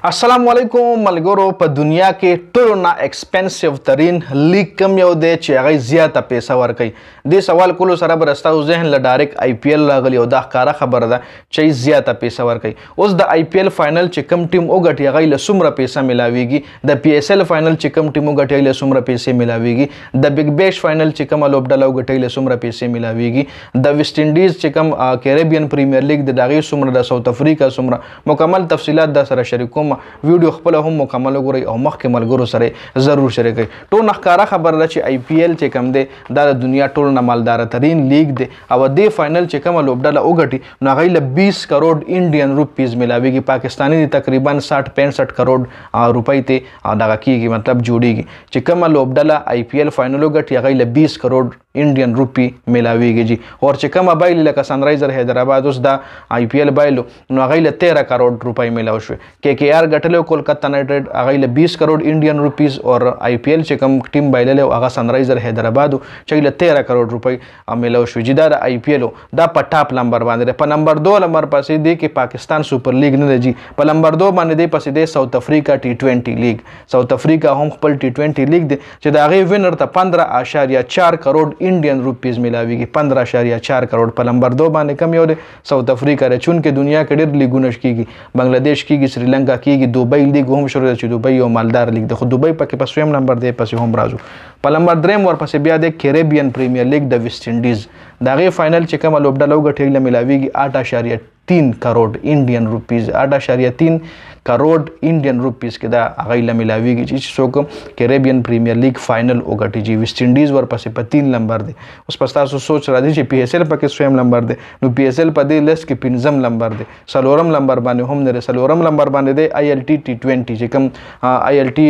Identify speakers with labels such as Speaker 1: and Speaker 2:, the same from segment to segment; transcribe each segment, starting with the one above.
Speaker 1: अस्सलाम वालेकुम मलगोरो په دنیا کې ټولو نه ایکسپنسیو ترین لیگ کم یو دی چې هغه زیاته پیسې ورکوي. دې سوال کولو سره به رستاو ذهن له ډایرکټ آی پی ایل راغلی او دا ښکاره خبره ده چې زیاته پیسې ورکوي. اوس د آی پی ایل فائنل چې کم ټیم وګټي هغه له څومره پیسې ملاویږي، د پی ایس ایل فائنل چې کم ټیم وګټي له څومره پیسې ملاویږي، د بگ بیش فائنل چې کم لوبډله وګټي له څومره پیسې ملاویږي، د ویسټ انډیز چې کم کیریبین پریمیر لیګ د دغه څومره، د ساوث افریقا څومره، مکمل تفصيلات د سره شریکوم. ویډیو خپل هم مکمل وګورئ او مخکې ملګرو سره ضرور شریکئ. ټول ښکاره خبره ده چې آی پی ایل چې کم دی دا د دنیا ټول نه مالداره ترین لیگ دی او دې فائنل چې کومه لوبډله وګټي نو هغې له 20 کروڑ انډین روپیز ملاویږي، پاکستاني دی تقریبا 60-65 کروڑ روپۍ ته دغه کیږي، مطلب جوړیږي چې کومه لوبډله آی پی ایل فائنل وګټي هغې له 20 کروڑ انډین روپی ملاویږي جی. اور چې کومه بایلي لکه سنرایزر حیدرآباد اوس دا آی پی ایل بایلو نو هغې له 13 کروڑ روپۍ ملاو شوې. کے کے آر ګټلی کولکتا نایټ رایډ هغې له 20 کروڑ انډین روپیز، اور آی پی ایل چې کوم ټیم بایللی هغه سنرایزر حیدرآباد چې هغې له 13 کروڑ روپۍ ملاو شوې جی. دا د آی پی ایل دا په ټاپ نمبر باندې دی. په نمبر 2 نمبر پسې دی کې پاکستان سوپر لیګ نه دی جی. په نمبر 2 باندې دی پسې دی ساوث افریقا ټي 20 لیګ. ساوث افریقا هم خپل ټي 20 لیګ دی چې د هغې وینر ته 15.4 کروڑ انډین روپیز ملاویږي، 15.4 کروڑ. په نمبر 2 باندې کم یو دی ساوث افریقا دی. چونکې دنیا کې ډېر لیګونه کیږي، بنگلادیش کیږي، سریلانکا کیږي، دوبۍ لیګ هم شروع دی چې دوبۍ یو مالدار لیګ دی، خو دوبۍ پکې په 2م نمبر دی، پسې هم راځو. په نمبر 3 ورپسې بیا دی کیریبین پریمیر لیګ د ویسټ انډیز. د هغې فائنل چې کومه لوبډله وګټي له ملاویږي 8.3 کروڑ انډین روپیز، 8.3 کروڑ انډین روپیز کې دا هغې له ملاویږي چې څوک کیریبین پریمیر لیګ فائنل وګټي جي. ویسټ انډیز ورپسې په 3 نمبر دی. اوس په ستاسو سوچ راځي چې پی ایس ایل پکې 2م نمبر دی، نو پی ایس ایل په دې لیست کې 5م نمبر دی، 4م نمبر باندې هم نه دی. 4م نمبر باندې دی آی ایل ټي ټي 20 چې کوم آی ایل ټي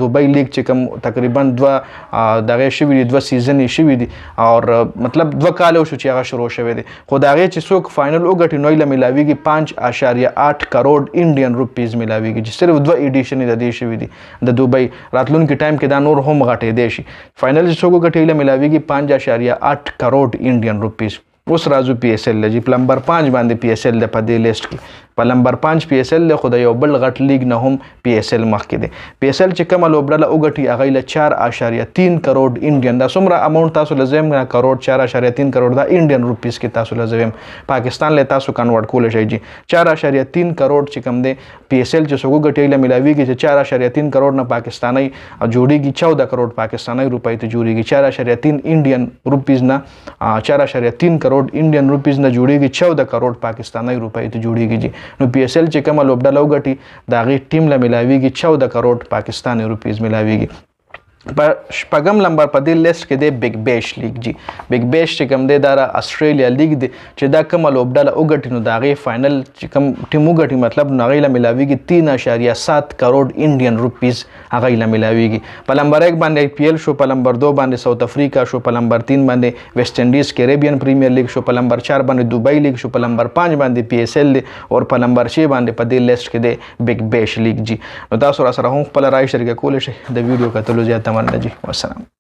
Speaker 1: دوبۍ لیګ چې کوم تقریبا 2 دغه شوي دي، 2 سیزنې شوي دي، اور مطلب 2 کاله شو چې هغه شروع شوی دی. خو د هغې چې څوک فائنل وګټي نو یې له ملاویږي 5.8 کروڑ انډین روپیز ملاویږي چې صرف 2 ایډیشنې د دې شوي دي د دوبۍ. راتلونکي ټایم کې دا نور هم غټېدی شي. فائنل چې څوک وګټي له ملاویږي 5.8 کروڑ انډین روپیز. اوس راځو پی ایس ایل جی. په نمبر 5 باندې پی ایس ایل دی په دې لیست کې. په نمبر 5 پی ایس ایل دی، خو د یو بل غټ لیګ نه هم پی ایس ایل مخکې دی. پی ایس ایل چې کومه لوبډله وګټي هغې له 4.3 کروڑ انډین، دا څومره اماونټ تاسو له زویم کروڑ 4.3 کروڑ دا انډین روپیز کې تاسو له زویم، پاکستان له تاسو کنورټ کولی شئ جي. 4.3 کروڑ چې کوم دی پی ایس ایل چې څوک وګټي له ملاویږي چې 4.3 کروڑ نه پاکستانۍ جوړیږي 14 کروڑ پاکستانۍ روپۍ ته جوړیږي. 4.3 انډین روپیز نه 4.3 کروڑ انډین روپیز نه جوړیږي 14 کروڑ پاکستانۍ روپۍ ته جوړیږي جي. نو پی ایس ایل چې کومه لوبډله وګټي د هغې ټیم له ملاویږي 14 کروڑ پاکستاني روپیز ملاویږي. په 6م نمبر په دې لیست کې دی بگ بیش لیګ جي. بگ بیش چې کوم دی دا استرالیا لیګ دی چې دا کومه لوبډله وګټي نو د هغې فائنل چې کوم ټیم وګټي مطلب نو هغې له ملاویږي 3.7 کروڑ انډین روپیز هغې له ملاویږي. په نمبر 1 باندې آی پی ایل شو، په نمبر 2 باندې ساوث افریقا شو، په نمبر 3 باندې ویسټ انډیز کیریبین پریمیر لیګ شو، په نمبر 4 باندې دوبۍ لیګ شو، په نمبر 5 باندې پی ایس ایل دی، او په نمبر 6 باندې په دې لیست کې دی بگ بیش لیګ جي. نو تاسو را سره هم خپله رای شریکه کولی شئ. د ویډیو کتلو زیاته مننه جي. والسلام.